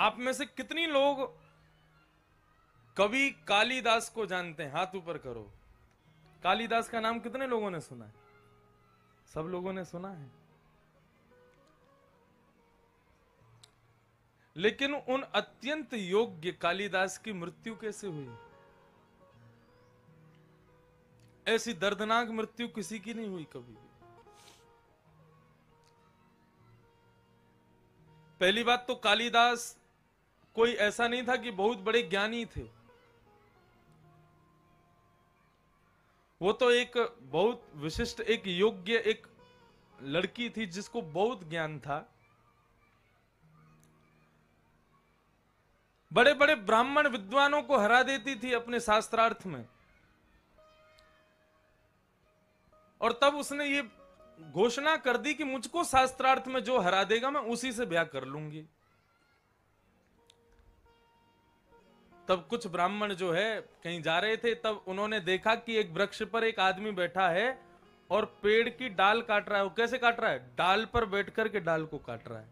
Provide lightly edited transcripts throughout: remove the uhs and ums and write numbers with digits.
आप में से कितनी लोग कवि कालिदास को जानते हैं? हाथ ऊपर करो। कालिदास का नाम कितने लोगों ने सुना है? सब लोगों ने सुना है। लेकिन उन अत्यंत योग्य कालिदास की मृत्यु कैसे हुई? ऐसी दर्दनाक मृत्यु किसी की नहीं हुई कभी। पहली बात तो कालिदास कोई ऐसा नहीं था कि बहुत बड़े ज्ञानी थे। वो तो एक बहुत विशिष्ट, एक योग्य, एक लड़की थी जिसको बहुत ज्ञान था। बड़े बड़े ब्राह्मण विद्वानों को हरा देती थी अपने शास्त्रार्थ में। और तब उसने ये घोषणा कर दी कि मुझको शास्त्रार्थ में जो हरा देगा मैं उसी से ब्याह कर लूंगी। तब कुछ ब्राह्मण जो है कहीं जा रहे थे, तब उन्होंने देखा कि एक वृक्ष पर एक आदमी बैठा है और पेड़ की डाल काट रहा है। वो कैसे काट रहा है? डाल पर बैठ कर के डाल को काट रहा है,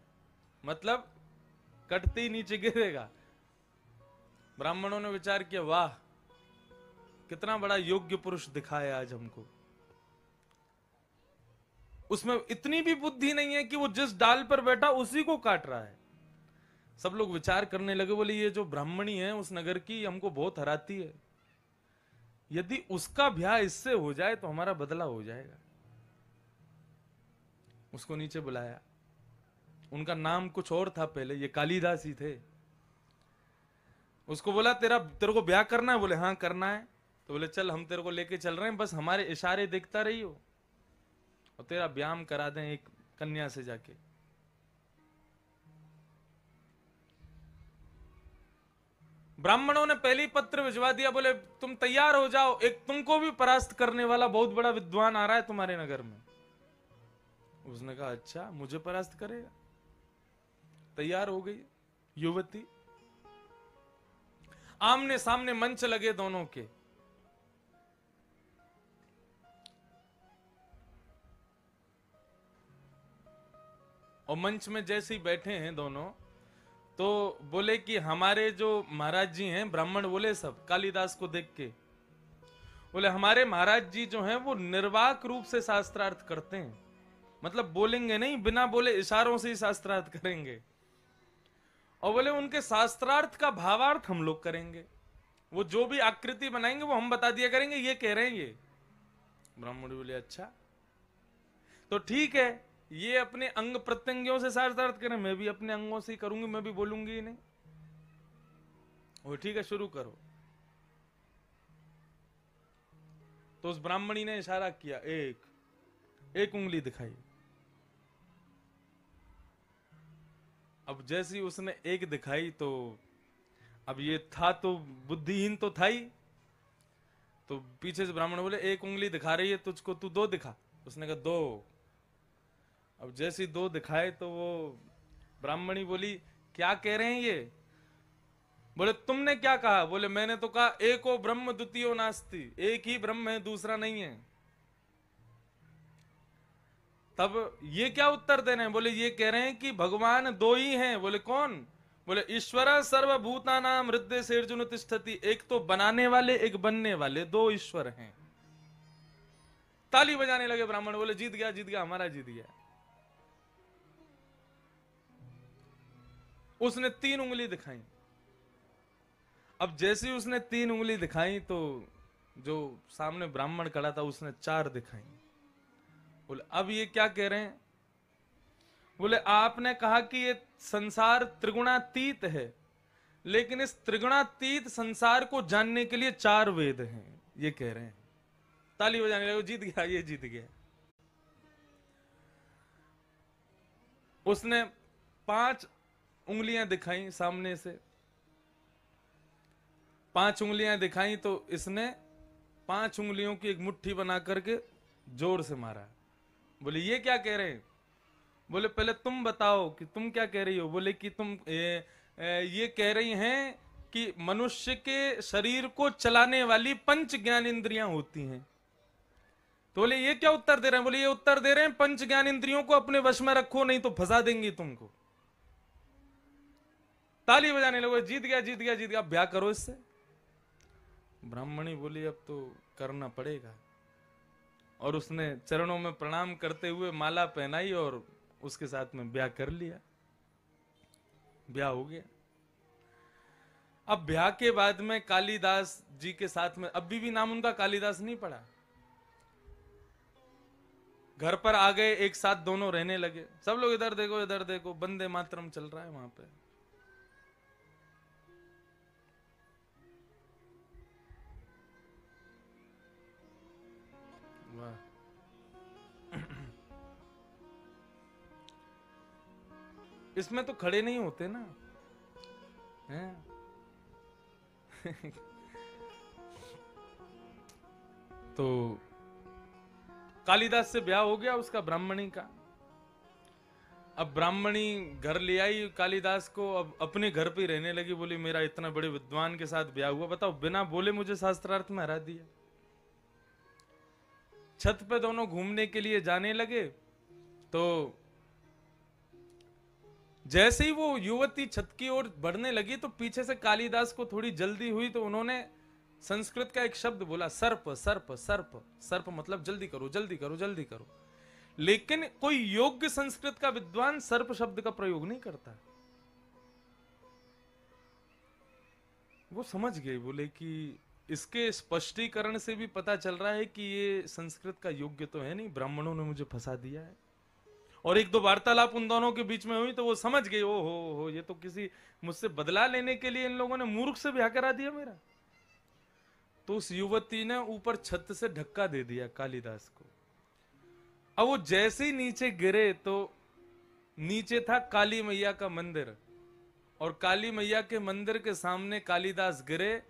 मतलब कटते ही नीचे गिरेगा। ब्राह्मणों ने विचार किया, वाह कितना बड़ा योग्य पुरुष दिखा है आज हमको। उसमें इतनी भी बुद्धि नहीं है कि वो जिस डाल पर बैठा उसी को काट रहा है। सब लोग विचार करने लगे, बोले ये जो ब्राह्मणी है उस नगर की, हमको बहुत हराती है। यदि उसका ब्याह इससे हो जाए तो हमारा बदला हो जाएगा। उसको नीचे बुलाया। उनका नाम कुछ और था पहले, ये कालिदास ही थे। उसको बोला तेरे को ब्याह करना है? बोले हाँ करना है। तो बोले चल हम तेरे को लेके चल रहे हैं, बस हमारे इशारे देखता रहियो और तेरा ब्याह हम करा दें एक कन्या से जाके। ब्राह्मणों ने पहले ही पत्र भिजवा दिया, बोले तुम तैयार हो जाओ, एक तुमको भी परास्त करने वाला बहुत बड़ा विद्वान आ रहा है तुम्हारे नगर में। उसने कहा अच्छा मुझे परास्त करेगा? तैयार हो गई युवती। आमने सामने मंच लगे दोनों के। और मंच में जैसे ही बैठे हैं दोनों, तो बोले कि हमारे जो महाराज जी हैं, ब्राह्मण बोले सब कालिदास को देख के, बोले हमारे महाराज जी जो हैं वो निर्वाक रूप से शास्त्रार्थ करते हैं, मतलब बोलेंगे नहीं, बिना बोले इशारों से ही शास्त्रार्थ करेंगे। और बोले उनके शास्त्रार्थ का भावार्थ हम लोग करेंगे, वो जो भी आकृति बनाएंगे वो हम बता दिया करेंगे, ये कह रहे हैं ये। ब्राह्मण बोले अच्छा तो ठीक है, ये अपने अंग प्रत्यंगियों से शास्त्रार्थ करें, मैं भी अपने अंगों से ही करूंगी, मैं भी बोलूंगी ही नहीं। वो ठीक है शुरू करो। तो उस ब्राह्मणी ने इशारा किया, एक उंगली दिखाई। अब जैसी उसने एक दिखाई तो अब ये था तो बुद्धिहीन तो था ही, तो पीछे से ब्राह्मण बोले एक उंगली दिखा रही है तुझको, तू दो दिखा। उसने कहा दो। अब जैसी दो दिखाए तो वो ब्राह्मणी बोली क्या कह रहे हैं ये? बोले तुमने क्या कहा? बोले मैंने तो कहा एको ब्रह्म द्वितीयो नास्ति, एक ही ब्रह्म है दूसरा नहीं है। तब ये क्या उत्तर दे रहे हैं? बोले ये कह रहे हैं कि भगवान दो ही हैं। बोले कौन? बोले ईश्वर सर्वभूतानां हृदय सेर्जुन तिष्ठति, एक तो बनाने वाले एक बनने वाले, दो ईश्वर हैं। ताली बजाने लगे ब्राह्मण, बोले जीत गया जीत गया, हमारा जीत गया। उसने तीन उंगली दिखाई। अब जैसे उसने तीन उंगली दिखाई तो जो सामने ब्राह्मण खड़ा था उसने चार दिखाई। बोले अब ये क्या कह रहे हैं? बोले आपने कहा कि ये संसार त्रिगुणातीत है, लेकिन इस त्रिगुणातीत संसार को जानने के लिए चार वेद हैं, ये कह रहे हैं। ताली बजाने लगे, जीत गया, ये जीत गया। उसने पांच उंगलियां दिखाई सामने से, पांच उंगलियां दिखाई तो इसने पांच उंगलियों की एक मुट्ठी बना करके जोर से मारा। बोले ये क्या कह रहे हैं? बोले पहले तुम बताओ कि तुम क्या कह रही हो। बोले कि तुम ये कह रही हैं कि मनुष्य के शरीर को चलाने वाली पंच ज्ञान इंद्रियां होती हैं। तो बोले ये क्या उत्तर दे रहे हैं? बोले ये उत्तर दे रहे हैं पंच ज्ञान इंद्रियों को अपने वश में रखो, नहीं तो फंसा देंगी तुमको। ताली बजाने लगे, जीत गया जीत गया जीत गया, ब्याह करो इससे। ब्राह्मणी बोली अब तो करना पड़ेगा, और उसने चरणों में प्रणाम करते हुए माला पहनाई और उसके साथ में ब्याह कर लिया। ब्याह हो गया। अब ब्याह के बाद में कालिदास जी के साथ में अभी भी नाम उनका कालिदास नहीं पड़ा। घर पर आ गए, एक साथ दोनों रहने लगे। सब लोग इधर देखो, वंदे मातरम चल रहा है वहां पे। वाह। इसमें तो खड़े नहीं होते ना, हैं? तो कालिदास से ब्याह हो गया उसका, ब्राह्मणी का। अब ब्राह्मणी घर ले आई कालिदास को, अब अपने घर पे रहने लगी। बोली मेरा इतना बड़े विद्वान के साथ ब्याह हुआ, बताओ बिना बोले मुझे शास्त्रार्थ में हरा दिया। छत पे दोनों घूमने के लिए जाने लगे, तो जैसे ही वो युवती छत की ओर बढ़ने लगी तो पीछे से कालिदास को थोड़ी जल्दी हुई, तो उन्होंने संस्कृत का एक शब्द बोला, सर्प सर्प सर्प। सर्प मतलब जल्दी करो जल्दी करो जल्दी करो। लेकिन कोई योग्य संस्कृत का विद्वान सर्प शब्द का प्रयोग नहीं करता। वो समझ गए, बोले कि इसके स्पष्टीकरण से भी पता चल रहा है कि ये संस्कृत का योग्य तो है नहीं, ब्राह्मणों ने मुझे फंसा दिया है। और एक दो वार्तालाप उन दोनों के बीच में हुई तो वो समझ गए, ओ हो ये तो किसी मुझसे बदला लेने के लिए इन लोगों ने मूर्ख से ब्याह करा दिया मेरा। तो उस युवती ने ऊपर छत से धक्का दे दिया कालिदास को। अब वो जैसे ही नीचे गिरे तो नीचे था काली मैया का मंदिर, और काली मैया के मंदिर के सामने कालिदास गिरे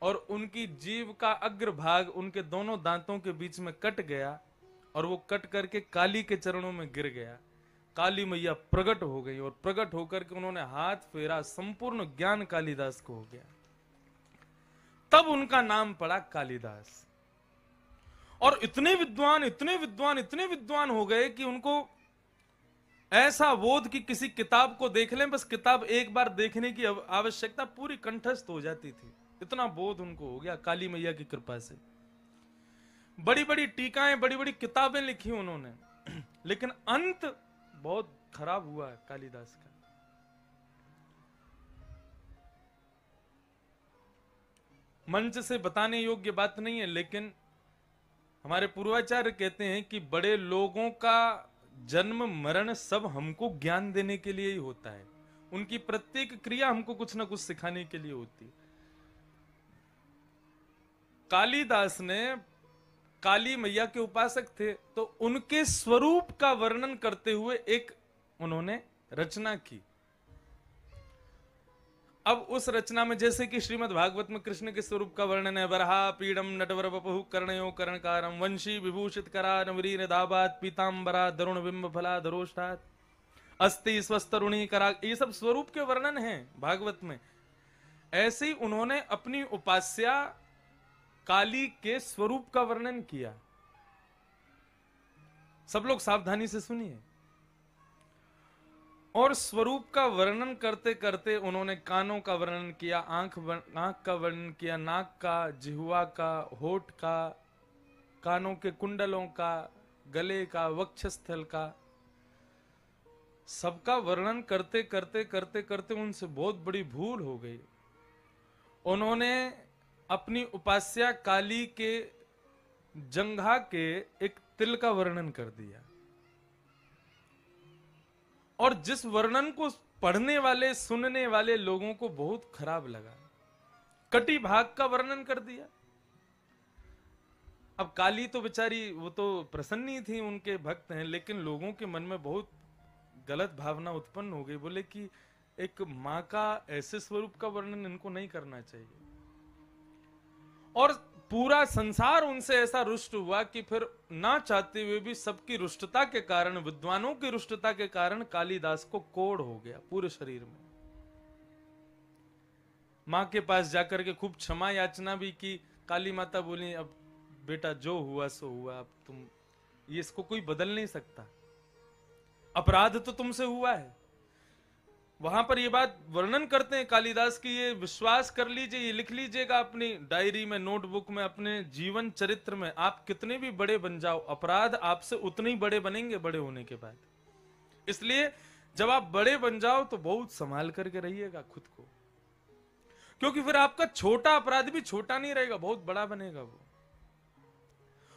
और उनकी जीभ का अग्रभाग उनके दोनों दांतों के बीच में कट गया, और वो कट करके काली के चरणों में गिर गया। काली मैया प्रकट हो गई, और प्रकट होकर के उन्होंने हाथ फेरा, संपूर्ण ज्ञान कालिदास को हो गया। तब उनका नाम पड़ा कालिदास। और इतने विद्वान इतने विद्वान इतने विद्वान हो गए कि उनको ऐसा बोध कि किसी किताब को देख लें, बस किताब एक बार देखने की आवश्यकता, पूरी कंठस्थ हो जाती थी। इतना बोध उनको हो गया काली मैया की कृपा से। बड़ी बड़ी टीकाएं, बड़ी बड़ी किताबें लिखी उन्होंने, लेकिन अंत बहुत खराब हुआ कालिदास का। मंच से बताने योग्य बात नहीं है, लेकिन हमारे पूर्वाचार्य कहते हैं कि बड़े लोगों का जन्म मरण सब हमको ज्ञान देने के लिए ही होता है। उनकी प्रत्येक क्रिया हमको कुछ ना कुछ सिखाने के लिए होती है। कालिदास ने काली मैया के उपासक थे, तो उनके स्वरूप का वर्णन करते हुए एक उन्होंने रचना की। अब उस रचना में जैसे कि श्रीमद् भागवत में कृष्ण के स्वरूप का वर्णन है, वरहा पीडम नटवर वपुः कर्णयो कर्णकारम वंशी विभूषित करा नवरीन दाबात पीतांबरा दरुण बिंब फला धरोष्ठात अस्ति स्वस्तरुणी करा, ये सब स्वरूप के वर्णन हैं भागवत में। ऐसे ही उन्होंने अपनी उपास्या काली के स्वरूप का वर्णन किया। सब लोग सावधानी से सुनिए। और स्वरूप का वर्णन करते करते उन्होंने कानों का वर्णन किया, आंख का वर्णन किया, नाक का, जिह्वा का, होठ का, कानों के कुंडलों का, गले का, वक्षस्थल का, सबका वर्णन करते करते करते करते उनसे बहुत बड़ी भूल हो गई। उन्होंने अपनी उपास्या काली के जंघा के एक तिल का वर्णन कर दिया, और जिस वर्णन को पढ़ने वाले सुनने वाले लोगों को बहुत खराब लगा। कटी भाग का वर्णन कर दिया। अब काली तो बेचारी वो तो प्रसन्नी थी, उनके भक्त हैं, लेकिन लोगों के मन में बहुत गलत भावना उत्पन्न हो गई। बोले कि एक मां का ऐसे स्वरूप का वर्णन इनको नहीं करना चाहिए। और पूरा संसार उनसे ऐसा रुष्ट हुआ कि फिर ना चाहते हुए भी सबकी रुष्टता के कारण, विद्वानों की रुष्टता के कारण कालिदास को कोढ़ हो गया पूरे शरीर में। मां के पास जाकर के खूब क्षमा याचना भी की। काली माता बोली अब बेटा जो हुआ सो हुआ, अब तुम ये इसको कोई बदल नहीं सकता, अपराध तो तुमसे हुआ है। वहां पर ये बात वर्णन करते हैं कालिदास की, ये विश्वास कर लीजिए, ये लिख लीजिएगा अपनी डायरी में, नोटबुक में, अपने जीवन चरित्र में, आप कितने भी बड़े बन जाओ, अपराध आपसे उतने ही बड़े बनेंगे बड़े होने के बाद। इसलिए जब आप बड़े बन जाओ तो बहुत संभाल करके रहिएगा खुद को, क्योंकि फिर आपका छोटा अपराध भी छोटा नहीं रहेगा, बहुत बड़ा बनेगा वो।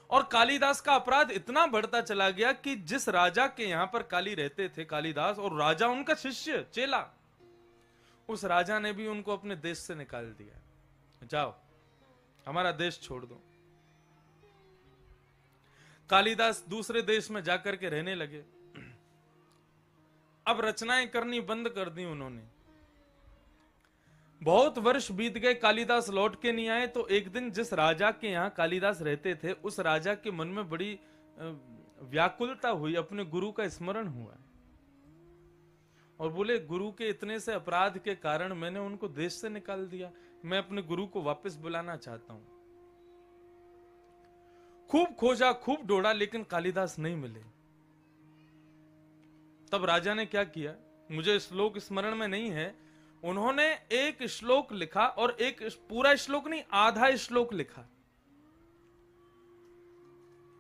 और कालिदास का अपराध इतना बढ़ता चला गया कि जिस राजा के यहां पर काली रहते थे कालिदास, और राजा उनका शिष्य चेला, उस राजा ने भी उनको अपने देश से निकाल दिया, जाओ हमारा देश छोड़ दो। कालिदास दूसरे देश में जाकर के रहने लगे। अब रचनाएं करनी बंद कर दी उन्होंने। बहुत वर्ष बीत गए, कालिदास लौट के नहीं आए। तो एक दिन जिस राजा के यहां कालिदास रहते थे, उस राजा के मन में बड़ी व्याकुलता हुई, अपने गुरु का स्मरण हुआ और बोले, गुरु के इतने से अपराध के कारण मैंने उनको देश से निकाल दिया, मैं अपने गुरु को वापस बुलाना चाहता हूं। खूब खोजा, खूब ढूंढा, लेकिन कालिदास नहीं मिले। तब राजा ने क्या किया, मुझे श्लोक स्मरण में नहीं है, उन्होंने एक श्लोक लिखा, और एक पूरा श्लोक नहीं, आधा श्लोक लिखा,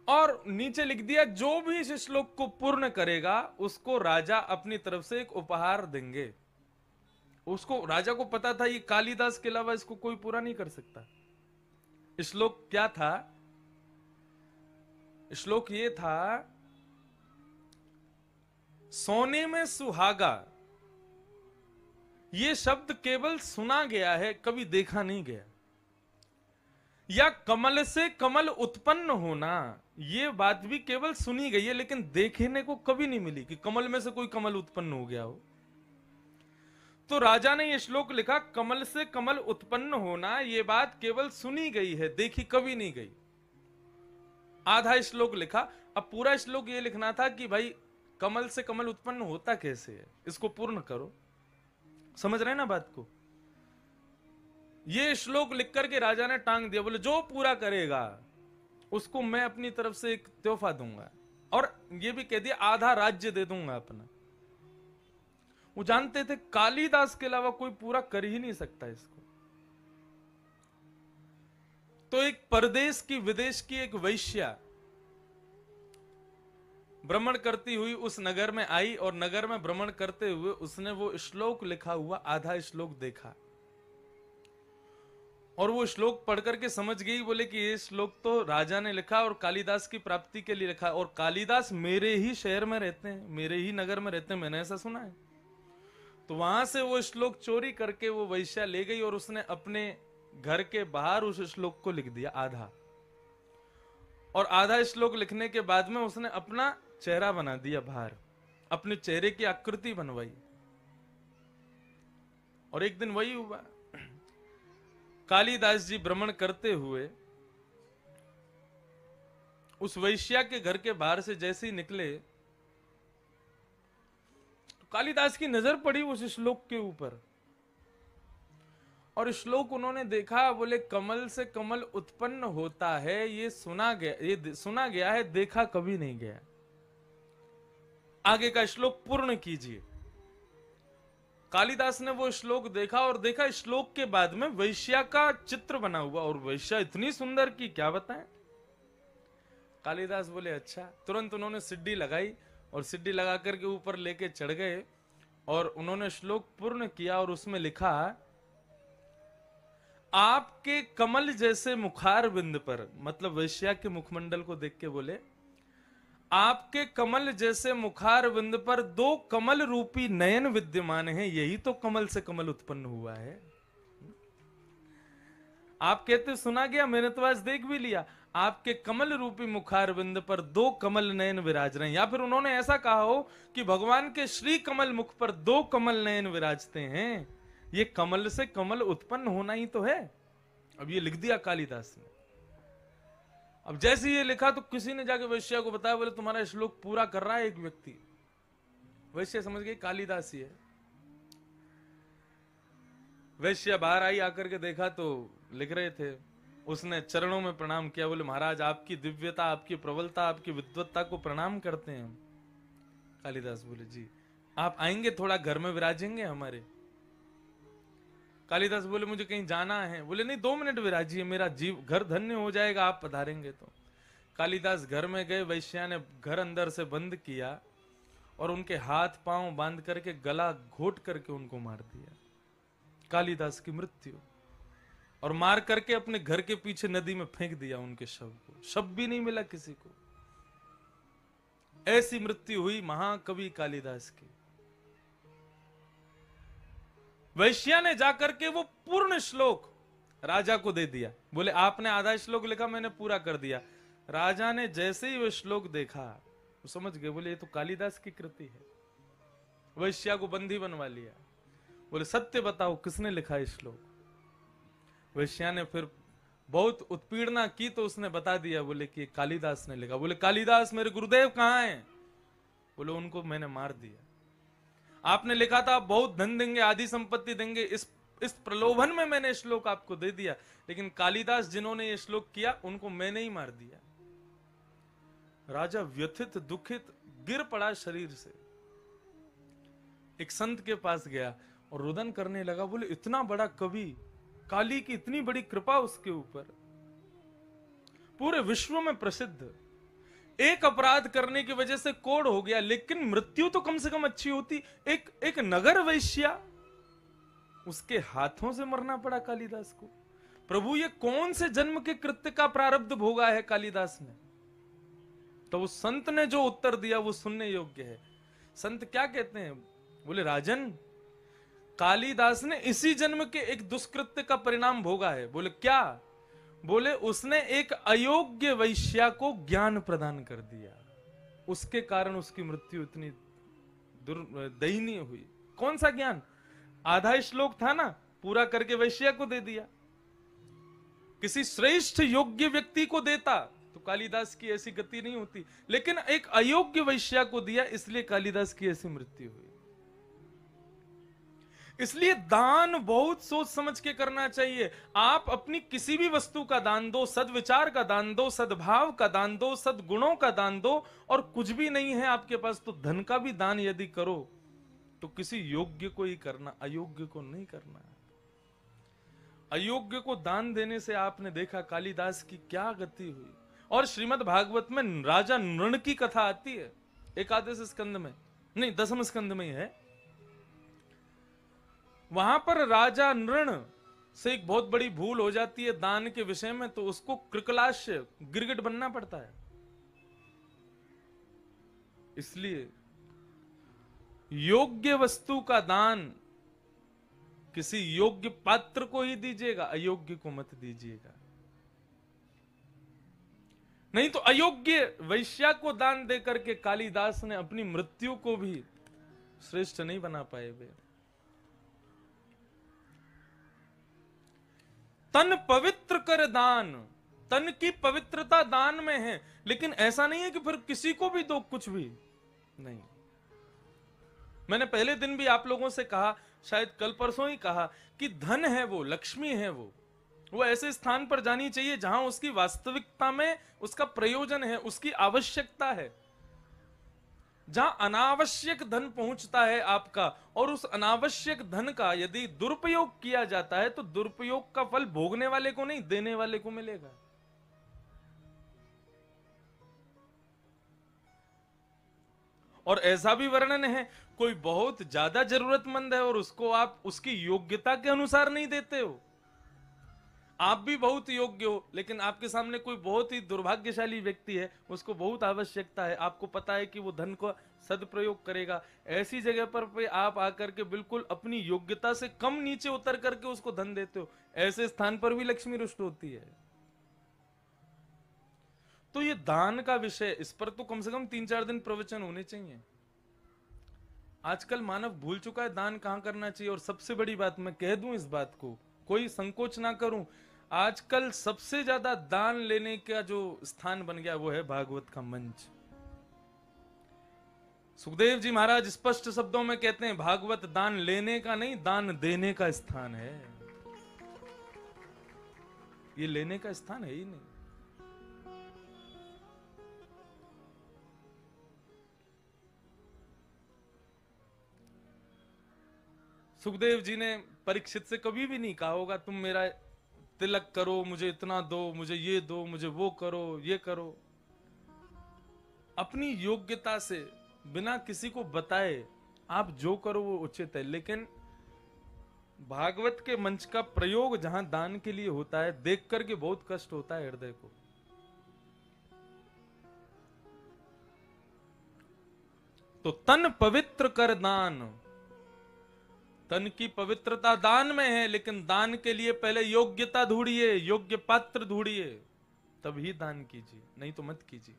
और नीचे लिख दिया, जो भी इस श्लोक को पूर्ण करेगा उसको राजा अपनी तरफ से एक उपहार देंगे। उसको, राजा को पता था ये कालिदास के अलावा इसको कोई पूरा नहीं कर सकता। श्लोक क्या था? श्लोक ये था, सोने में सुहागा, ये शब्द केवल सुना गया है, कभी देखा नहीं गया। या कमल से कमल उत्पन्न होना, ये बात भी केवल सुनी गई है, लेकिन देखने को कभी नहीं मिली कि कमल में से कोई कमल उत्पन्न हो गया हो। तो राजा ने ये श्लोक लिखा, कमल से कमल उत्पन्न होना, ये बात केवल सुनी गई है, देखी कभी नहीं गई। आधा श्लोक लिखा। अब पूरा श्लोक ये लिखना था कि भाई कमल से कमल उत्पन्न होता कैसे है, इसको पूर्ण करो। समझ रहे हैं ना बात को? ये श्लोक लिख करके राजा ने टांग दिया, बोले जो पूरा करेगा उसको मैं अपनी तरफ से एक तोहफा दूंगा, और ये भी कह दिया आधा राज्य दे दूंगा अपना। वो जानते थे कालिदास के अलावा कोई पूरा कर ही नहीं सकता इसको। तो एक परदेश की, विदेश की एक वैश्या भ्रमण करती हुई उस नगर में आई, और नगर में भ्रमण करते हुए उसने वो श्लोक लिखा हुआ आधा श्लोक देखा, और वो श्लोक पढ़ करके समझ गई, बोले कि ये श्लोक तो राजा ने लिखा और कालिदास की प्राप्ति के लिए लिखा, और कालिदास मेरे ही शहर में रहते हैं, मेरे ही नगर में रहते हैं, मैंने ऐसा सुना है। तो वहां से वो श्लोक चोरी करके वो वैश्या ले गई, और उसने अपने घर के बाहर उस श्लोक को लिख दिया आधा। और आधा श्लोक लिखने के बाद में उसने अपना चेहरा बना दिया बाहर, अपने चेहरे की आकृति बनवाई। और एक दिन वही हुआ, कालिदास जी भ्रमण करते हुए उस वैश्या के घर के बाहर से जैसे ही निकले, तो कालिदास की नजर पड़ी उस श्लोक के ऊपर, और श्लोक उन्होंने देखा, बोले कमल से कमल उत्पन्न होता है, ये सुना गया है, देखा कभी नहीं गया। आगे का श्लोक पूर्ण कीजिए। कालिदास ने वो श्लोक देखा, और देखा श्लोक के बाद में वैश्या का चित्र बना हुआ, और वैश्या इतनी सुंदर की क्या बताएं। कालिदास बोले अच्छा। तुरंत उन्होंने सिड्डी लगाई, और सिड्डी लगा करके ऊपर लेके चढ़ गए, और उन्होंने श्लोक पूर्ण किया, और उसमें लिखा, आपके कमल जैसे मुखार बिंद पर, मतलब वैश्या के मुखमंडल को देख के बोले, आपके कमल जैसे मुखार बिंद पर दो कमल रूपी नयन विद्यमान हैं, यही तो कमल से कमल उत्पन्न हुआ है। आप कहते सुना गया, मैंने तो आज देख भी लिया, आपके कमल रूपी मुखार बिंद पर दो कमल नयन विराज रहे हैं। या फिर उन्होंने ऐसा कहा हो कि भगवान के श्री कमल मुख पर दो कमल नयन विराजते हैं, ये कमल से कमल उत्पन्न होना ही तो है। अब ये लिख दिया कालिदास ने। अब जैसे ये लिखा तो किसी ने जाके वैश्या को बताया, बोले तुम्हारा श्लोक पूरा कर रहा है एक व्यक्ति। वैश्या समझ गई कालिदास ही है। वैश्या बाहर आई, आकर के देखा तो लिख रहे थे। उसने चरणों में प्रणाम किया, बोले महाराज आपकी दिव्यता, आपकी प्रबलता, आपकी विद्वत्ता को प्रणाम करते हैं। कालिदास बोले जी आप आएंगे थोड़ा घर में विराजेंगे हमारे? कालिदास बोले मुझे कहीं जाना है। बोले नहीं, 2 मिनट विराजिए, मेरा जीव घर धन्य हो जाएगा आप पधारेंगे तो। कालिदास घर में गए, वैश्या ने घर अंदर से बंद किया और उनके हाथ पांव बांध करके गला घोट करके उनको मार दिया। कालिदास की मृत्यु। और मार करके अपने घर के पीछे नदी में फेंक दिया उनके शव को। शव भी नहीं मिला किसी को। ऐसी मृत्यु हुई महाकवि कालिदास की। वैश्या ने जाकर के वो पूर्ण श्लोक राजा को दे दिया। बोले आपने आधा श्लोक लिखा, मैंने पूरा कर दिया। राजा ने जैसे ही वो श्लोक देखा वो समझ गए, बोले ये तो कालिदास की कृति है। वैश्या को बंदी बनवा लिया। बोले सत्य बताओ किसने लिखा ये श्लोक? वैश्या ने फिर बहुत उत्पीड़ना की तो उसने बता दिया, बोले कि कालिदास ने लिखा। बोले कालिदास मेरे गुरुदेव कहां हैं? बोले उनको मैंने मार दिया। आपने लिखा था बहुत धन देंगे, आदि संपत्ति देंगे, इस प्रलोभन में मैंने श्लोक आपको दे दिया, लेकिन कालिदास जिन्होंने ये श्लोक किया उनको मैंने ही मार दिया। राजा व्यथित दुखित गिर पड़ा शरीर से। एक संत के पास गया और रुदन करने लगा। बोले इतना बड़ा कवि, काली की इतनी बड़ी कृपा उसके ऊपर, पूरे विश्व में प्रसिद्ध, एक अपराध करने की वजह से कोढ़ हो गया, लेकिन मृत्यु तो कम से कम अच्छी होती। एक नगर वैश्या, उसके हाथों से मरना पड़ा कालिदास को। प्रभु ये कौन से जन्म के कृत्य का प्रारब्ध भोगा है कालिदास ने? तो उस संत ने जो उत्तर दिया वो सुनने योग्य है। संत क्या कहते हैं? बोले राजन, कालिदास ने इसी जन्म के एक दुष्कृत्य का परिणाम भोगा है। बोले क्या? बोले उसने एक अयोग्य वैश्या को ज्ञान प्रदान कर दिया, उसके कारण उसकी मृत्यु इतनी दयनीय हुई। कौन सा ज्ञान? आधा श्लोक था ना, पूरा करके वैश्या को दे दिया। किसी श्रेष्ठ योग्य व्यक्ति को देता तो कालिदास की ऐसी गति नहीं होती, लेकिन एक अयोग्य वैश्या को दिया, इसलिए कालिदास की ऐसी मृत्यु हुई। इसलिए दान बहुत सोच समझ के करना चाहिए। आप अपनी किसी भी वस्तु का दान दो, सद्विचार का दान दो, सद्भाव का दान दो, सद्गुणों का दान दो, और कुछ भी नहीं है आपके पास तो धन का भी दान यदि करो तो किसी योग्य को ही करना, अयोग्य को नहीं करना। अयोग्य को दान देने से आपने देखा कालिदास की क्या गति हुई। और श्रीमद् भागवत में राजा नृण की कथा आती है, एकादश स्कंद में, नहीं 10वें स्कंद में ही है। वहां पर राजा नृण से एक बहुत बड़ी भूल हो जाती है दान के विषय में, तो उसको कृकलाश्य, गिरगिट बनना पड़ता है। इसलिए योग्य वस्तु का दान किसी योग्य पात्र को ही दीजिएगा, अयोग्य को मत दीजिएगा। नहीं तो अयोग्य वैश्या को दान देकर के कालिदास ने अपनी मृत्यु को भी श्रेष्ठ नहीं बना पाए वे। तन पवित्र कर दान, तन की पवित्रता दान में है, लेकिन ऐसा नहीं है कि फिर किसी को भी दो कुछ भी नहीं। मैंने पहले दिन भी आप लोगों से कहा, शायद कल परसों ही कहा, कि धन है वो, लक्ष्मी है वो ऐसे स्थान पर जानी चाहिए जहां उसकी वास्तविकता में उसका प्रयोजन है, उसकी आवश्यकता है। जहां अनावश्यक धन पहुंचता है आपका, और उस अनावश्यक धन का यदि दुरुपयोग किया जाता है तो दुरुपयोग का फल भोगने वाले को नहीं, देने वाले को मिलेगा। और ऐसा भी वर्णन है, कोई बहुत ज्यादा जरूरतमंद है और उसको आप उसकी योग्यता के अनुसार नहीं देते हो। आप भी बहुत योग्य हो, लेकिन आपके सामने कोई बहुत ही दुर्भाग्यशाली व्यक्ति है, उसको बहुत आवश्यकता है, आपको पता है कि वो धन को सदप्रयोग करेगा। ऐसी जगह पर आप आकर के बिल्कुल अपनी योग्यता से कम नीचे उतर करके उसको धन देते हो, ऐसे स्थान पर भी लक्ष्मी रुष्ट होती है। तो ये दान का विषय, इस पर तो कम से कम 3-4 दिन प्रवचन होने चाहिए। आजकल मानव भूल चुका है दान कहां करना चाहिए। और सबसे बड़ी बात मैं कह दूं, इस बात को कोई संकोच ना करूं, आजकल सबसे ज्यादा दान लेने का जो स्थान बन गया वो है भागवत का मंच। सुखदेव जी महाराज स्पष्ट शब्दों में कहते हैं, भागवत दान लेने का नहीं, दान देने का स्थान है। ये लेने का स्थान है ही नहीं। सुखदेव जी ने परीक्षित से कभी भी नहीं कहा होगा तुम मेरा तिलक करो, मुझे इतना दो, मुझे ये दो, मुझे वो करो, ये करो। अपनी योग्यता से बिना किसी को बताए आप जो करो वो उचित है। लेकिन भागवत के मंच का प्रयोग जहां दान के लिए होता है, देख करके बहुत कष्ट होता है हृदय को। तो तन पवित्र कर दान, तन की पवित्रता दान में है, लेकिन दान के लिए पहले योग्यता ढूंढिए, योग्य पात्र ढूंढिए, तभी दान कीजिए, नहीं तो मत कीजिए।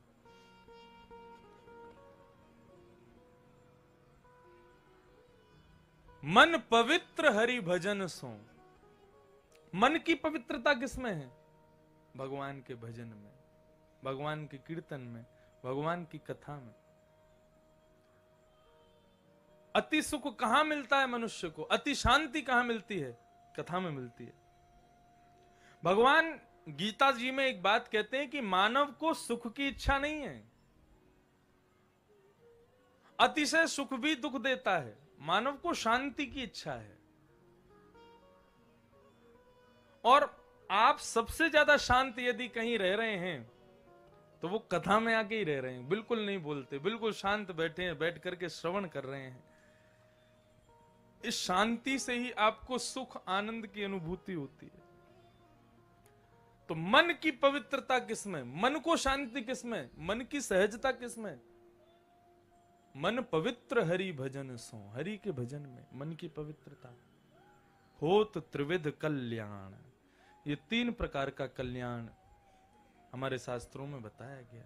मन पवित्र हरि भजन सो, मन की पवित्रता किसमें है? भगवान के भजन में, भगवान के कीर्तन में, भगवान की कथा में। अति सुख कहां मिलता है मनुष्य को? अति शांति कहां मिलती है? कथा में मिलती है। भगवान गीता जी में एक बात कहते हैं कि मानव को सुख की इच्छा नहीं है, अतिशय सुख भी दुख देता है, मानव को शांति की इच्छा है। और आप सबसे ज्यादा शांत यदि कहीं रह रहे हैं तो वो कथा में आके ही रह रहे हैं, बिल्कुल नहीं बोलते, बिल्कुल शांत बैठे हैं, बैठ करके श्रवण कर रहे हैं। इस शांति से ही आपको सुख आनंद की अनुभूति होती है। तो मन की पवित्रता किसमें? मन को शांति किसमें? मन की सहजता किसमें? मन पवित्र हरि भजन सो, हरि के भजन में मन की पवित्रता। होत त्रिविध कल्याण, ये 3 प्रकार का कल्याण हमारे शास्त्रों में बताया गया।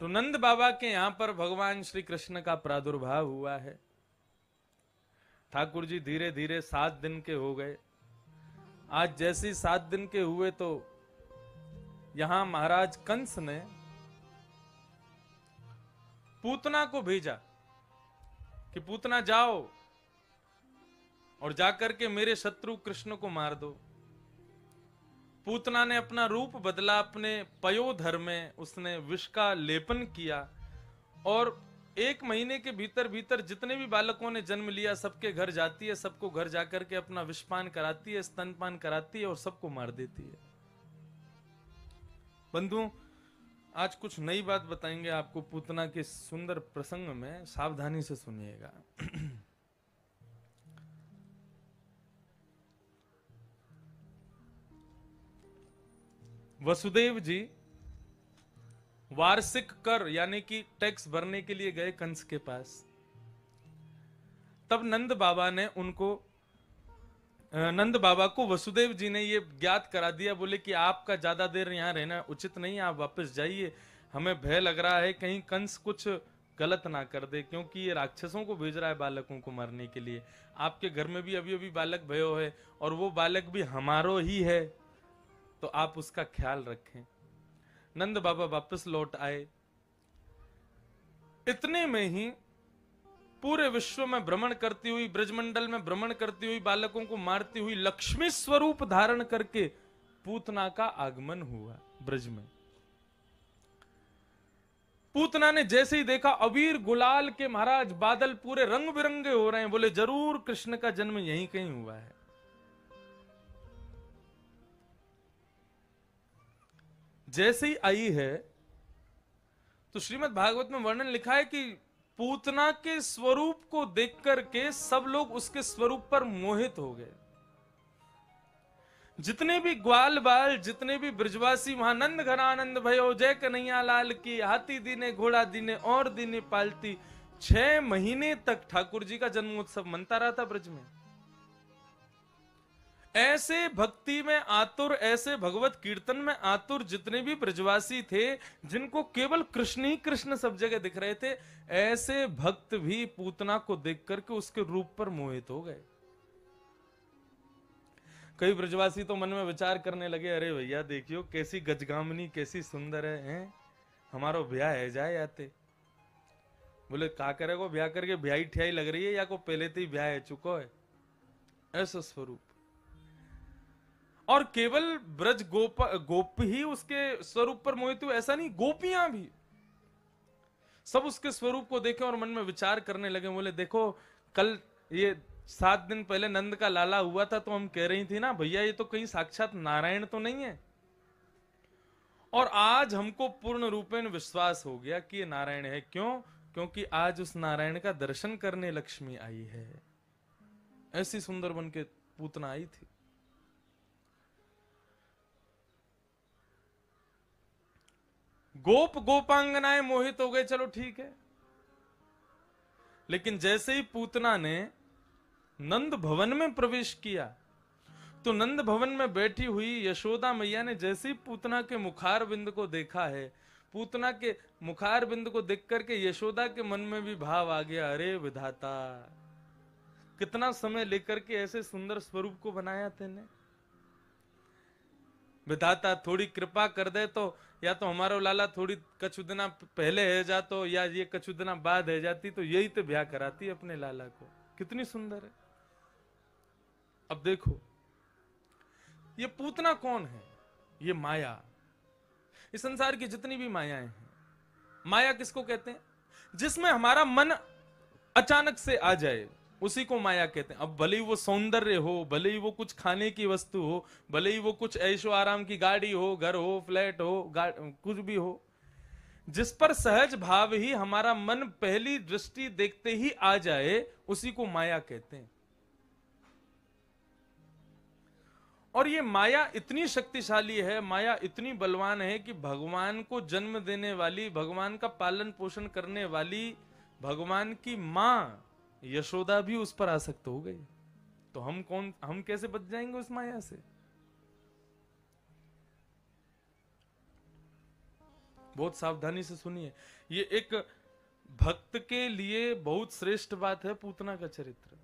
तो नंद बाबा के यहां पर भगवान श्री कृष्ण का प्रादुर्भाव हुआ है। ठाकुर जी धीरे धीरे 7 दिन के हो गए। आज जैसे 7 दिन के हुए तो यहां महाराज कंस ने पूतना को भेजा कि पूतना जाओ और जाकर के मेरे शत्रु कृष्ण को मार दो। पूतना ने अपना रूप बदला, अपने पयोधर में उसने विष का लेपन किया और 1 महीने के भीतर भीतर जितने भी बालकों ने जन्म लिया सबके घर जाती है, सबको घर जाकर के अपना विषपान कराती है, स्तनपान कराती है और सबको मार देती है। बंधुओं, आज कुछ नई बात बताएंगे आपको पूतना के सुंदर प्रसंग में, सावधानी से सुनिएगा। वसुदेव जी वार्षिक कर यानी कि टैक्स भरने के लिए गए कंस के पास। तब नंद बाबा को वसुदेव जी ने ये ज्ञात करा दिया, बोले कि आपका ज्यादा देर यहां रहना उचित नहीं है, आप वापस जाइए, हमें भय लग रहा है कहीं कंस कुछ गलत ना कर दे, क्योंकि ये राक्षसों को भेज रहा है बालकों को मारने के लिए। आपके घर में भी अभी अभी बालक भयो है और वो बालक भी हमारो ही है, तो आप उसका ख्याल रखें। नंद बाबा वापस लौट आए। इतने में ही पूरे विश्व में भ्रमण करती हुई, ब्रजमंडल में भ्रमण करती हुई, बालकों को मारती हुई, लक्ष्मी स्वरूप धारण करके पूतना का आगमन हुआ ब्रज में। पूतना ने जैसे ही देखा अबीर गुलाल के महाराज बादल पूरे रंग बिरंगे हो रहे हैं, बोले जरूर कृष्ण का जन्म यहीं कहीं हुआ है। जैसे ही आई है तो श्रीमद् भागवत में वर्णन लिखा है कि पूतना के स्वरूप को देख करके सब लोग उसके स्वरूप पर मोहित हो गए। जितने भी ग्वाल बाल, जितने भी ब्रजवासी वहां नंद घन आनंद भयो, जय कन्हैया लाल की, हाथी दीने घोड़ा दीने और दीने पालती। 6 महीने तक ठाकुर जी का जन्मोत्सव मनता रहा था ब्रज में। ऐसे भक्ति में आतुर, ऐसे भगवत कीर्तन में आतुर जितने भी ब्रजवासी थे, जिनको केवल कृष्ण ही कृष्ण सब जगह दिख रहे थे, ऐसे भक्त भी पूतना को देख करके उसके रूप पर मोहित हो गए। कई ब्रजवासी तो मन में विचार करने लगे, अरे भैया देखियो कैसी गजगामनी, कैसी सुंदर है, हमारो ब्याह है जाए आते। बोले का करेगो ब्याह करके, ब्याही ठियाई लग रही है या को पहले तो ही ब्याह है चुको है। ऐसा स्वरूप। और केवल ब्रज गोप ही उसके स्वरूप पर मोहित हुए ऐसा नहीं, गोपियां भी सब उसके स्वरूप को देखे और मन में विचार करने लगे। बोले देखो कल ये 7 दिन पहले नंद का लाला हुआ था, तो हम कह रही थी ना भैया ये तो कहीं साक्षात नारायण तो नहीं है। और आज हमको पूर्ण रूपेण विश्वास हो गया कि ये नारायण है। क्यों? क्योंकि आज उस नारायण का दर्शन करने लक्ष्मी आई है। ऐसी सुंदर बन के पूतना आई थी। गोप गोपांगनाएं मोहित हो गए, चलो ठीक है। लेकिन जैसे ही पूतना ने नंद भवन में प्रवेश किया, तो नंद भवन में बैठी हुई यशोदा मैया ने जैसे ही पूतना के मुखार बिंद को देखा है, पूतना के मुखार बिंद को देख करके यशोदा के मन में भी भाव आ गया, अरे विधाता, कितना समय लेकर के ऐसे सुंदर स्वरूप को बनाया तेने। विधाता थोड़ी कृपा कर दे तो, या तो हमारा लाला थोड़ी कछु दिना पहले है जातो, या ये कछु दिना बाद है जाती, तो यही तो ब्याह कराती अपने लाला को। कितनी सुंदर है। अब देखो ये पूतना कौन है? ये माया। इस संसार की जितनी भी मायाएं हैं, माया किसको कहते हैं? जिसमें हमारा मन अचानक से आ जाए उसी को माया कहते हैं। अब भले ही वो सौंदर्य हो, भले ही वो कुछ खाने की वस्तु हो, भले ही वो कुछ ऐशो आराम की गाड़ी हो, घर हो, फ्लैट हो, कुछ भी हो, जिस पर सहज भाव ही हमारा मन पहली दृष्टि देखते ही आ जाए उसी को माया कहते हैं। और ये माया इतनी शक्तिशाली है, माया इतनी बलवान है कि भगवान को जन्म देने वाली, भगवान का पालन पोषण करने वाली भगवान की मां यशोदा भी उस पर आसक्त हो गई। तो हम कैसे बच जाएंगे उस माया से? बहुत सावधानी से सुनिए, ये एक भक्त के लिए बहुत श्रेष्ठ बात है पूतना का चरित्र।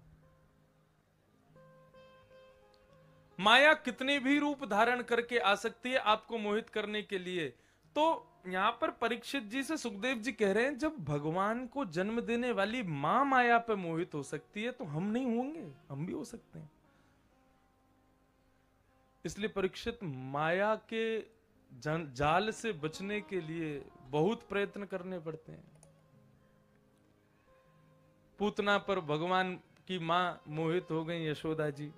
माया कितने भी रूप धारण करके आ सकती है आपको मोहित करने के लिए। तो यहां पर परीक्षित जी से सुखदेव जी कह रहे हैं, जब भगवान को जन्म देने वाली मां माया पे मोहित हो सकती है तो हम नहीं होंगे? हम भी हो सकते हैं। इसलिए परीक्षित माया के जाल से बचने के लिए बहुत प्रयत्न करने पड़ते हैं। पूतना पर भगवान की मां मोहित हो गई यशोदा जी,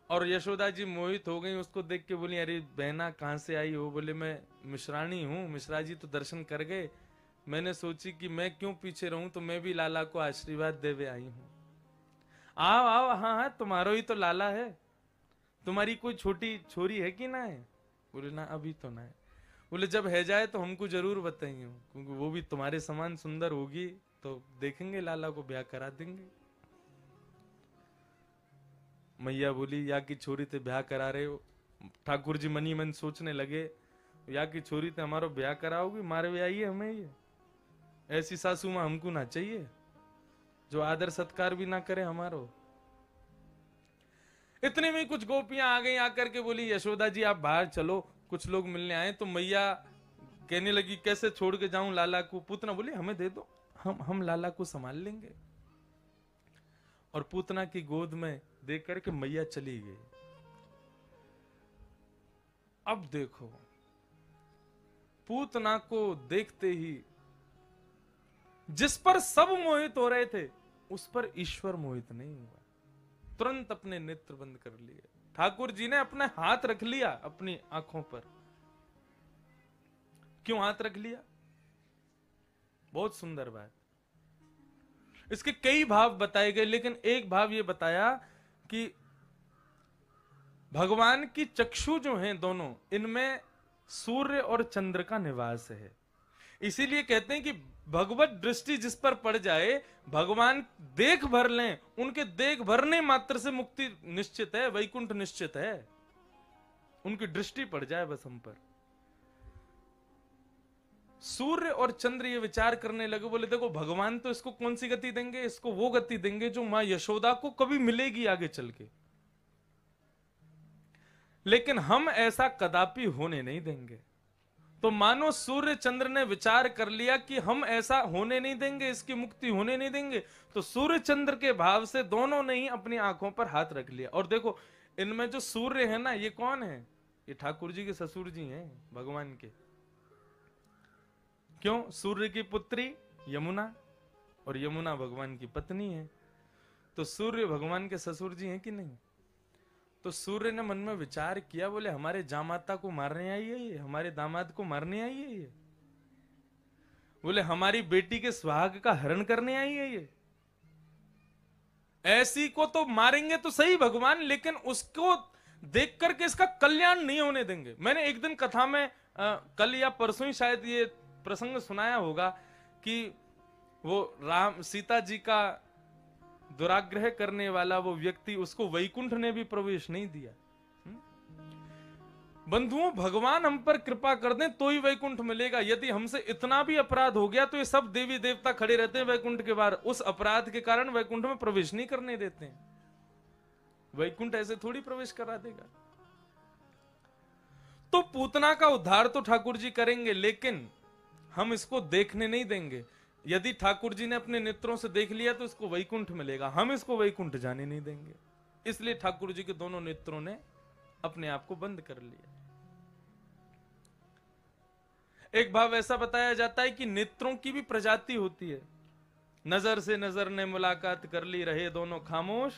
और यशोदा जी मोहित हो गई, उसको देख के बोली, अरे बहना कहां से आई हो? बोले मैं मिश्राणी हूं, मिश्रा जी तो दर्शन कर गए, मैंने सोची कि मैं क्यों पीछे रहूं, तो मैं भी लाला को आशीर्वाद देवे आई हूं। आओ आओ, हाँ हाँ तुम्हारो ही तो लाला है, तुम्हारी कोई छोटी छोरी है कि ना है? बोले ना अभी तो ना है। बोले जब है जाए तो हमको जरूर बताइए, क्योंकि वो भी तुम्हारे समान सुंदर होगी, तो देखेंगे लाला को ब्याह करा देंगे। मैया बोली, या की छोरी ते ब्याह करा रहे हो? ठाकुर जी मनी मन सोचने लगे, या की छोरी ते हमारो ब्याह कराओगी? मारे ब्याह है हमें, ये ऐसी सासू मां हमको ना चाहिए जो आदर सत्कार भी ना करे हमारो। इतने में कुछ गोपियां आ गई, आकर के बोली, यशोदा जी आप बाहर चलो, कुछ लोग मिलने आए। तो मैया कहने लगी, कैसे छोड़ के जाऊं लाला को? पूतना बोली, हमें दे दो, हम लाला को संभाल लेंगे। और पूतना की गोद में देख करके मैया चली गई। अब देखो, पूतना को देखते ही जिस पर सब मोहित हो रहे थे उस पर ईश्वर मोहित नहीं हुआ, तुरंत अपने नेत्र बंद कर लिए। ठाकुर जी ने अपने हाथ रख लिया अपनी आंखों पर। क्यों हाथ रख लिया? बहुत सुंदर बात। इसके कई भाव बताए गए, लेकिन एक भाव यह बताया कि भगवान की चक्षु जो हैं दोनों, इनमें सूर्य और चंद्र का निवास है। इसीलिए कहते हैं कि भगवत दृष्टि जिस पर पड़ जाए, भगवान देख भर लें, उनके देख भरने मात्र से मुक्ति निश्चित है, वैकुंठ निश्चित है। उनकी दृष्टि पड़ जाए बस हम पर। सूर्य और चंद्र ये विचार करने लगे, बोले देखो भगवान तो इसको कौन सी गति देंगे? इसको वो गति देंगे जो मां यशोदा को कभी मिलेगी आगे चल के, लेकिन हम ऐसा कदापि होने नहीं देंगे। तो मानो सूर्य चंद्र ने विचार कर लिया कि हम ऐसा होने नहीं देंगे, इसकी मुक्ति होने नहीं देंगे। तो सूर्य चंद्र के भाव से दोनों ने ही अपनी आंखों पर हाथ रख लिया। और देखो इनमें जो सूर्य है ना, ये कौन है? ये ठाकुर जी के ससुर जी हैं भगवान के। क्यों? सूर्य की पुत्री यमुना, और यमुना भगवान की पत्नी है। तो सूर्य भगवान के ससुर जी हैं कि नहीं? तो सूर्य ने मन में विचार किया, बोले हमारे जामाता को मारने आई है ये, हमारे दामाद को मारने आई है ये, बोले हमारी बेटी के सुहाग का हरण करने आई है ये, ऐसी को तो मारेंगे तो सही भगवान, लेकिन उसको देख करके इसका कल्याण नहीं होने देंगे। मैंने एक दिन कथा में कल या परसों ही शायद ये प्रसंग सुनाया होगा कि वो राम सीता जी का दुराग्रह करने वाला वो व्यक्ति, उसको वैकुंठ ने भी प्रवेश नहीं दिया। बंधुओं, भगवान हम पर कृपा कर दें तो ही वैकुंठ मिलेगा। यदि हमसे इतना भी अपराध हो गया तो ये सब देवी देवता खड़े रहते हैं वैकुंठ के बाहर, उस अपराध के कारण वैकुंठ में प्रवेश नहीं करने देते हैं। वैकुंठ ऐसे थोड़ी प्रवेश करा देगा। तो पूतना का उद्धार तो ठाकुर जी करेंगे, लेकिन हम इसको देखने नहीं देंगे। यदि ठाकुर जी ने अपने नेत्रों से देख लिया तो इसको वैकुंठ मिलेगा, हम इसको वैकुंठ जाने नहीं देंगे। इसलिए ठाकुर जी के दोनों नेत्रों ने अपने आप को बंद कर लिया। एक भाव ऐसा बताया जाता है कि नेत्रों की भी प्रजाति होती है। नजर से नजर ने मुलाकात कर ली, रहे दोनों खामोश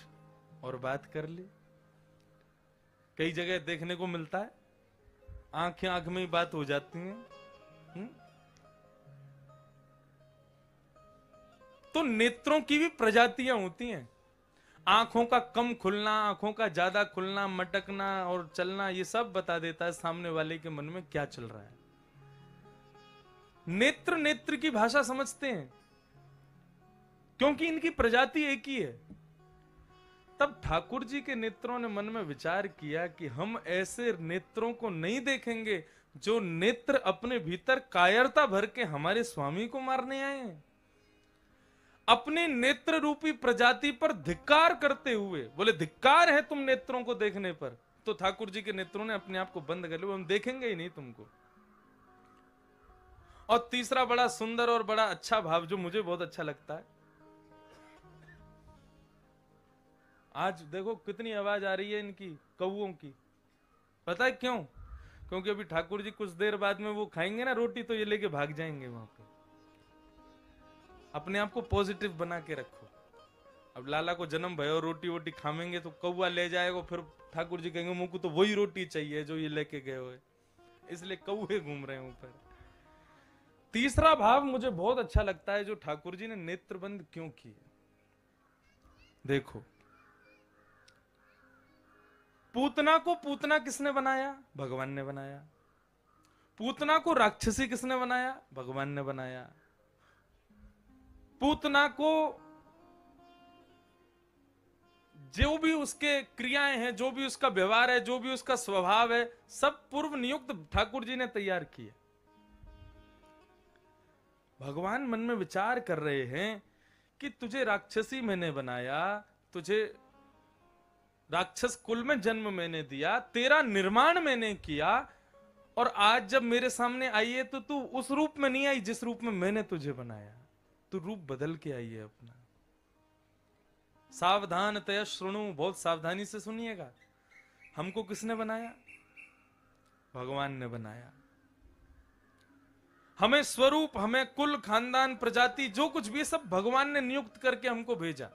और बात कर ली। कई जगह देखने को मिलता है, आंखें आंख में ही बात हो जाती हैं। तो नेत्रों की भी प्रजातियां होती हैं। आंखों का कम खुलना, आंखों का ज्यादा खुलना, मटकना और चलना, ये सब बता देता है सामने वाले के मन में क्या चल रहा है। नेत्र नेत्र की भाषा समझते हैं क्योंकि इनकी प्रजाति एक ही है। तब ठाकुर जी के नेत्रों ने मन में विचार किया कि हम ऐसे नेत्रों को नहीं देखेंगे जो नेत्र अपने भीतर कायरता भर के हमारे स्वामी को मारने आए हैं। अपने नेत्र रूपी प्रजाति पर धिक्कार करते हुए बोले, धिक्कार है तुम नेत्रों को देखने पर। तो ठाकुर जी के नेत्रों ने अपने आप को बंद कर लिया, हम देखेंगे ही नहीं तुमको। और तीसरा बड़ा सुंदर और बड़ा अच्छा भाव जो मुझे बहुत अच्छा लगता है, आज देखो कितनी आवाज आ रही है इनकी कौओं की। पता है क्यों? क्योंकि अभी ठाकुर जी कुछ देर बाद में वो खाएंगे ना रोटी, तो ये लेके भाग जाएंगे वहां पे। अपने आप को पॉजिटिव बना के रखो। अब लाला को जन्म भयो, रोटी वोटी खाएंगे तो कौआ ले जाएगा, फिर ठाकुर जी कहेंगे मुझको तो वही रोटी चाहिए जो ये लेके गए हुए, इसलिए कौए घूम रहे हैं ऊपर। तीसरा भाव मुझे बहुत अच्छा लगता है जो ठाकुर जी ने नेत्र बंद क्यों किए। देखो, पूतना को पूतना किसने बनाया? भगवान ने बनाया। पूतना को राक्षसी किसने बनाया? भगवान ने बनाया। पूतना को जो भी उसके क्रियाएं हैं, जो भी उसका व्यवहार है, जो भी उसका स्वभाव है, सब पूर्व नियुक्त ठाकुर जी ने तैयार किए। भगवान मन में विचार कर रहे हैं कि तुझे राक्षसी मैंने बनाया, तुझे राक्षस कुल में जन्म मैंने दिया, तेरा निर्माण मैंने किया, और आज जब मेरे सामने आई है तो तू उस रूप में नहीं आई जिस रूप में मैंने तुझे बनाया। तू रूप बदल के आई है अपना। सावधान तय श्रृणु, बहुत सावधानी से सुनिएगा। हमको किसने बनाया? भगवान ने बनाया। हमें स्वरूप, हमें कुल, खानदान, प्रजाति, जो कुछ भी सब भगवान ने नियुक्त करके हमको भेजा।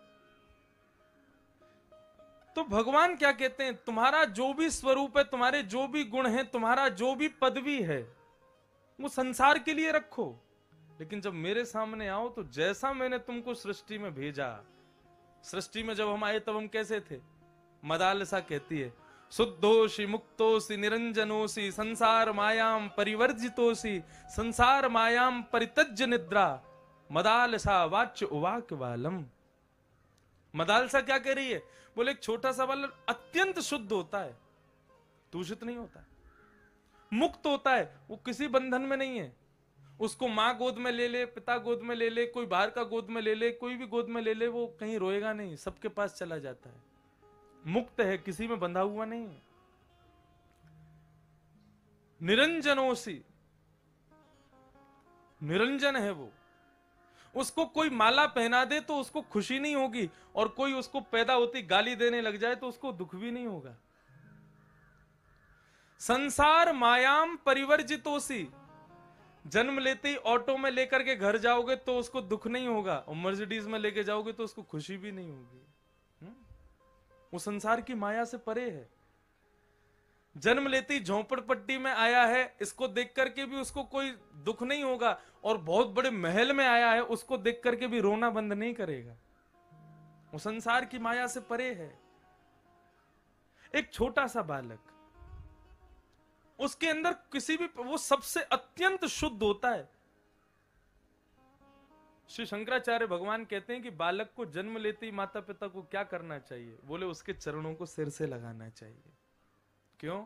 तो भगवान क्या कहते हैं? तुम्हारा जो भी स्वरूप है, तुम्हारे जो भी गुण हैं, तुम्हारा जो भी पदवी है, वो संसार के लिए रखो, लेकिन जब मेरे सामने आओ तो जैसा मैंने तुमको सृष्टि में भेजा, सृष्टि में जब हम आए तब हम कैसे थे? मदालसा कहती है, शुद्धोषि मुक्तोषि निरंजनोषि संसार मायाम परिवर्जितोषि संसार मायाम परितज्य निद्रा मदालसा वाच्य उवाक्य वालम। मदालसा क्या कह रही है? बोले एक छोटा सा बालक अत्यंत शुद्ध होता है, दूषित नहीं होता है, मुक्त होता है, वो किसी बंधन में नहीं है। उसको माँ गोद में ले ले, पिता गोद में ले ले, कोई बाहर का गोद में ले ले, कोई भी गोद में ले ले, वो कहीं रोएगा नहीं, सबके पास चला जाता है, मुक्त है, किसी में बंधा हुआ नहीं है। निरंजनोसी, निरंजन है वो। उसको कोई माला पहना दे तो उसको खुशी नहीं होगी, और कोई उसको पैदा होती गाली देने लग जाए तो उसको दुख भी नहीं होगा। संसार मायाम परिवर्जितोसी, जन्म लेते ही ऑटो में लेकर के घर जाओगे तो उसको दुख नहीं होगा, और मर्सिडीज में लेके जाओगे तो उसको खुशी भी नहीं होगी। वो संसार की माया से परे है। जन्म लेते ही झोंपड़पट्टी में आया है, इसको देख करके भी उसको कोई दुख नहीं होगा, और बहुत बड़े महल में आया है, उसको देख करके भी रोना बंद नहीं करेगा। वो संसार की माया से परे है। एक छोटा सा बालक, उसके अंदर किसी भी, वो सबसे अत्यंत शुद्ध होता है। श्री शंकराचार्य भगवान कहते हैं कि बालक को जन्म लेते ही माता पिता को क्या करना चाहिए? बोले उसके चरणों को सिर से लगाना चाहिए। क्यों?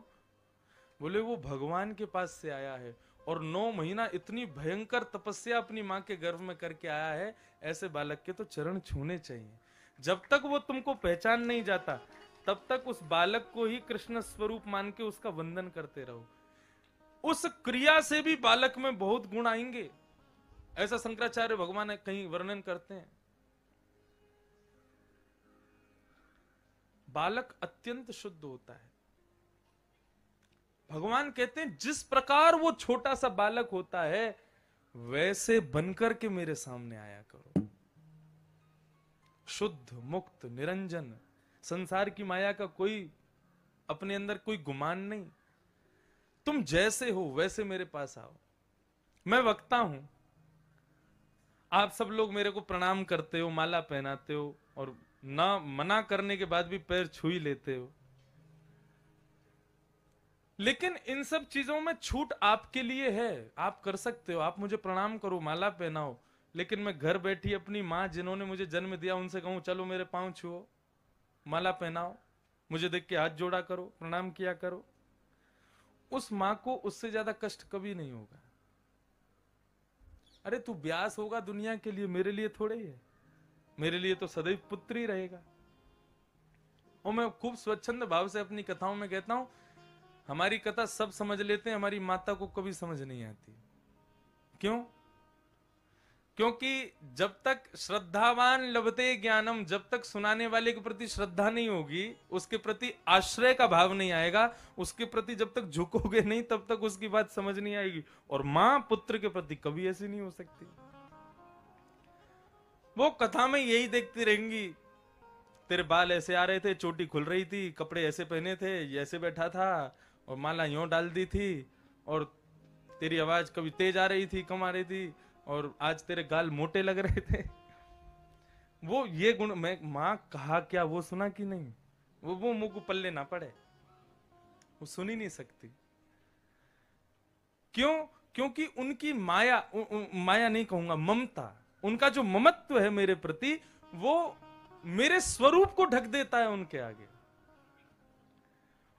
बोले वो भगवान के पास से आया है और 9 महीना इतनी भयंकर तपस्या अपनी मां के गर्भ में करके आया है, ऐसे बालक के तो चरण छूने चाहिए। जब तक वो तुमको पहचान नहीं जाता, तब तक उस बालक को ही कृष्ण स्वरूप मान के उसका वंदन करते रहो। उस क्रिया से भी बालक में बहुत गुण आएंगे, ऐसा शंकराचार्य भगवान कहीं वर्णन करते हैं। बालक अत्यंत शुद्ध होता है। भगवान कहते हैं जिस प्रकार वो छोटा सा बालक होता है, वैसे बनकर के मेरे सामने आया करो। शुद्ध, मुक्त, निरंजन, संसार की माया का कोई अपने अंदर कोई गुमान नहीं। तुम जैसे हो वैसे मेरे पास आओ। मैं वक्ता हूं, आप सब लोग मेरे को प्रणाम करते हो, माला पहनाते हो, और ना मना करने के बाद भी पैर छू ही लेते हो। लेकिन इन सब चीजों में छूट आपके लिए है, आप कर सकते हो। आप मुझे प्रणाम करो, माला पहनाओ, लेकिन मैं घर बैठी अपनी मां जिन्होंने मुझे जन्म दिया उनसे कहूं चलो मेरे पांव छुओ, माला पहनाओ, मुझे देख के हाथ जोड़ा करो, प्रणाम किया करो, उस मां को उससे ज्यादा कष्ट कभी नहीं होगा। अरे तू ब्यास होगा दुनिया के लिए, मेरे लिए थोड़े ही है। मेरे लिए तो सदैव पुत्र ही रहेगा। और मैं खूब स्वच्छंद भाव से अपनी कथाओं में कहता हूं, हमारी कथा सब समझ लेते हैं, हमारी माता को कभी समझ नहीं आती। क्यों? क्योंकि जब तक श्रद्धावान लभते ज्ञानम, जब तक सुनाने वाले के प्रति श्रद्धा नहीं होगी, उसके प्रति आश्रय का भाव नहीं आएगा, उसके प्रति जब तक झुकोगे नहीं, तब तक उसकी बात समझ नहीं आएगी। और मां पुत्र के प्रति कभी ऐसी नहीं हो सकती। वो कथा में यही देखती रहेंगी, तेरे बाल ऐसे आ रहे थे, चोटी खुल रही थी, कपड़े ऐसे पहने थे, ऐसे बैठा था, और माला यूं डाल दी थी, और तेरी आवाज कभी तेज आ रही थी, कम आ रही थी, और आज तेरे गाल मोटे लग रहे थे। वो ये गुण, मैं मां कहा क्या वो सुना कि नहीं? वो मुंह को पल्ले ना पड़े, वो सुन ही नहीं सकती। क्यों? क्योंकि उनकी माया, माया नहीं कहूंगा, ममता, उनका जो ममत्व है मेरे प्रति, वो मेरे स्वरूप को ढक देता है उनके आगे।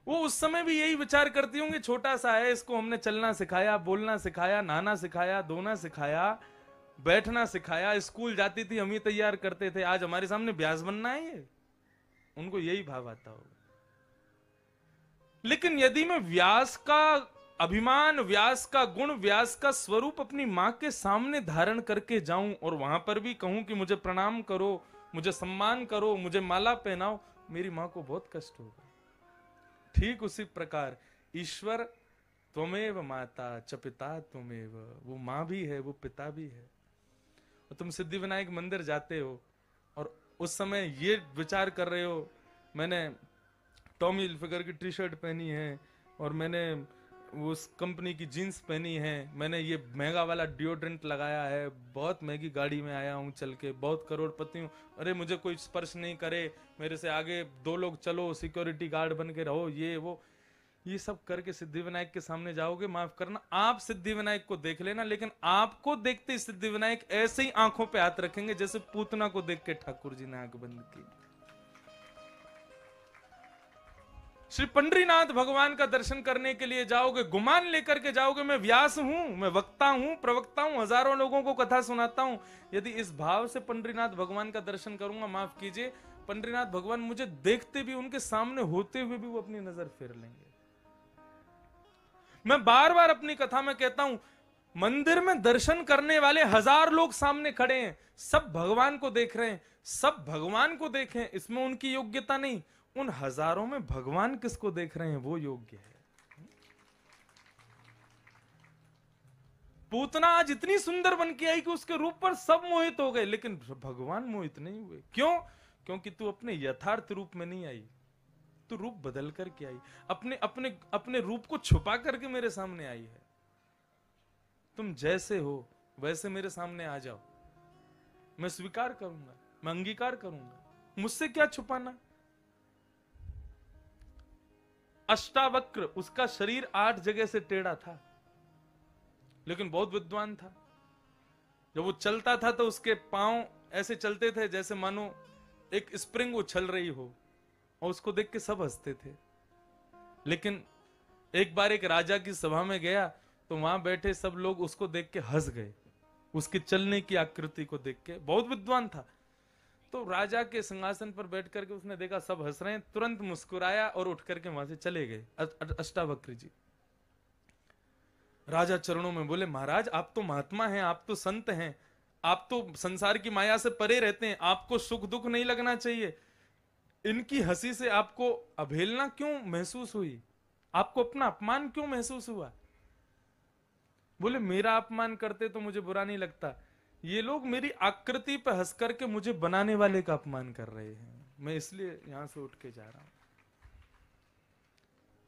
वो उस समय भी यही विचार करती होंगी, छोटा सा है, इसको हमने चलना सिखाया, बोलना सिखाया, नहाना सिखाया, धोना सिखाया, बैठना सिखाया, स्कूल जाती थी हम ही तैयार करते थे, आज हमारे सामने ब्यास बनना है ये। उनको यही भाव आता होगा। लेकिन यदि मैं व्यास का अभिमान, व्यास का गुण, व्यास का स्वरूप अपनी मां के सामने धारण करके जाऊं, और वहां पर भी कहूं कि मुझे प्रणाम करो, मुझे सम्मान करो, मुझे माला पहनाओ, मेरी मां को बहुत कष्ट होगा। ठीक उसी प्रकार ईश्वर त्वमेव माता च पिता त्वमेव, वो मां भी है, वो पिता भी है। और तुम सिद्धि विनायक मंदिर जाते हो और उस समय ये विचार कर रहे हो, मैंने टॉमी हिलफिगर की टी शर्ट पहनी है, और मैंने उस कंपनी की जीन्स पहनी है, मैंने ये महंगा वाला डिओड्रेंट लगाया है, बहुत महंगी गाड़ी में आया हूं चल के, बहुत करोड़पति हूं, अरे मुझे कोई स्पर्श नहीं करे, मेरे से आगे 2 लोग चलो, सिक्योरिटी गार्ड बन के रहो, ये सब करके सिद्धि विनायक के सामने जाओगे, माफ करना, आप सिद्धि विनायक को देख लेना, लेकिन आपको देखते ही सिद्धि विनायक ऐसे ही आंखों पे हाथ रखेंगे जैसे पूतना को देख के ठाकुर जी ने आंख बंद की। श्री पंडरीनाथ भगवान का दर्शन करने के लिए जाओगे, गुमान लेकर के जाओगे, मैं व्यास हूं, मैं वक्ता हूं, प्रवक्ता हूं, हजारों लोगों को कथा सुनाता हूं, यदि इस भाव से पंडरीनाथ भगवान का दर्शन करूंगा, माफ कीजिए, पंडरीनाथ भगवान मुझे देखते भी, उनके सामने होते हुए भी वो अपनी नजर फेर लेंगे। मैं बार बार अपनी कथा में कहता हूं, मंदिर में दर्शन करने वाले 1000 लोग सामने खड़े हैं, सब भगवान को देख रहे हैं, सब भगवान को देखें, इसमें उनकी योग्यता नहीं, उन हजारों में भगवान किसको देख रहे हैं वो योग्य है। पूतना आज इतनी सुंदर बन के आई कि उसके रूप पर सब मोहित हो गए, लेकिन भगवान मोहित नहीं हुए। क्यों? क्योंकि तू अपने यथार्थ रूप में नहीं आई, तू रूप बदल करके आई, अपने अपने अपने रूप को छुपा करके मेरे सामने आई है। तुम जैसे हो वैसे मेरे सामने आ जाओ, मैं स्वीकार करूंगा, मैं अंगीकार करूंगा, मुझसे क्या छुपाना। अष्टावक्र, उसका शरीर 8 जगह से टेढ़ा था, लेकिन बहुत विद्वान था। जब वो चलता था तो उसके पांव ऐसे चलते थे जैसे मानो एक स्प्रिंग उछल रही हो, और उसको देख के सब हंसते थे। लेकिन एक बार एक राजा की सभा में गया तो वहां बैठे सब लोग उसको देख के हंस गए, उसके चलने की आकृति को देख के। बहुत विद्वान था। तो राजा के सिंहासन पर बैठ करके उसने देखा सब हंस रहे हैं, तुरंत मुस्कुराया और उठ करके वहां से चले गए अष्टावक्र जी। राजा चरणों में बोले, महाराज आप तो महात्मा हैं, आप तो संत हैं, आप तो संसार की माया से परे रहते हैं, आपको सुख दुख नहीं लगना चाहिए। इनकी हंसी से आपको अवहेलना क्यों महसूस हुई, आपको अपना अपमान क्यों महसूस हुआ? बोले, मेरा अपमान करते तो मुझे बुरा नहीं लगता, ये लोग मेरी आकृति पर हंस करके मुझे बनाने वाले का अपमान कर रहे हैं, मैं इसलिए यहां से उठ के जा रहा हूं।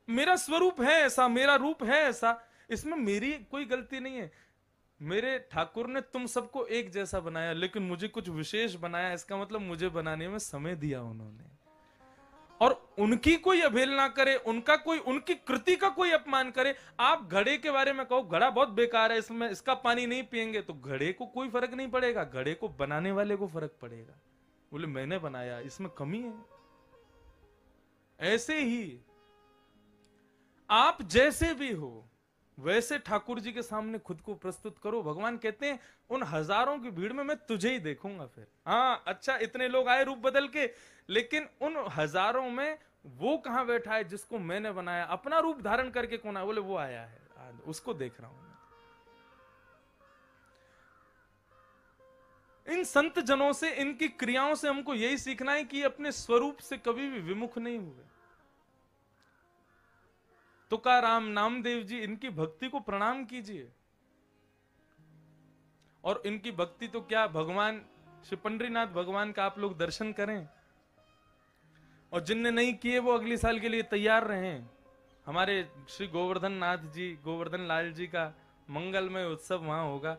मेरा स्वरूप है ऐसा, मेरा रूप है ऐसा, इसमें मेरी कोई गलती नहीं है। मेरे ठाकुर ने तुम सबको एक जैसा बनाया, लेकिन मुझे कुछ विशेष बनाया, इसका मतलब मुझे बनाने में समय दिया उन्होंने। और उनकी कोई अवहेलना करे, उनका कोई, उनकी कृति का कोई अपमान करे। आप घड़े के बारे में कहो घड़ा बहुत बेकार है, इसमें इसका पानी नहीं पिएंगे, तो घड़े को कोई फर्क नहीं पड़ेगा, घड़े को बनाने वाले को फर्क पड़ेगा। बोले मैंने बनाया, इसमें कमी है। ऐसे ही आप जैसे भी हो वैसे ठाकुर जी के सामने खुद को प्रस्तुत करो। भगवान कहते हैं उन हजारों की भीड़ में मैं तुझे ही देखूंगा। फिर हाँ अच्छा, इतने लोग आए रूप बदल के, लेकिन उन हजारों में वो कहां बैठा है जिसको मैंने बनाया, अपना रूप धारण करके कौन आया? बोले वो आया है, उसको देख रहा हूं मैं। इन संत जनों से, इनकी क्रियाओं से हमको यही सीखना है कि अपने स्वरूप से कभी भी विमुख नहीं हुए। तुकाराम, नामदेव जी, इनकी भक्ति को प्रणाम कीजिए। और इनकी भक्ति तो क्या, भगवान श्री पंडरीनाथ भगवान का आप लोग दर्शन करें, और जिनने नहीं किए वो अगले साल के लिए तैयार रहें। हमारे श्री गोवर्धन नाथ जी, गोवर्धन लाल जी का मंगलमय उत्सव वहां होगा।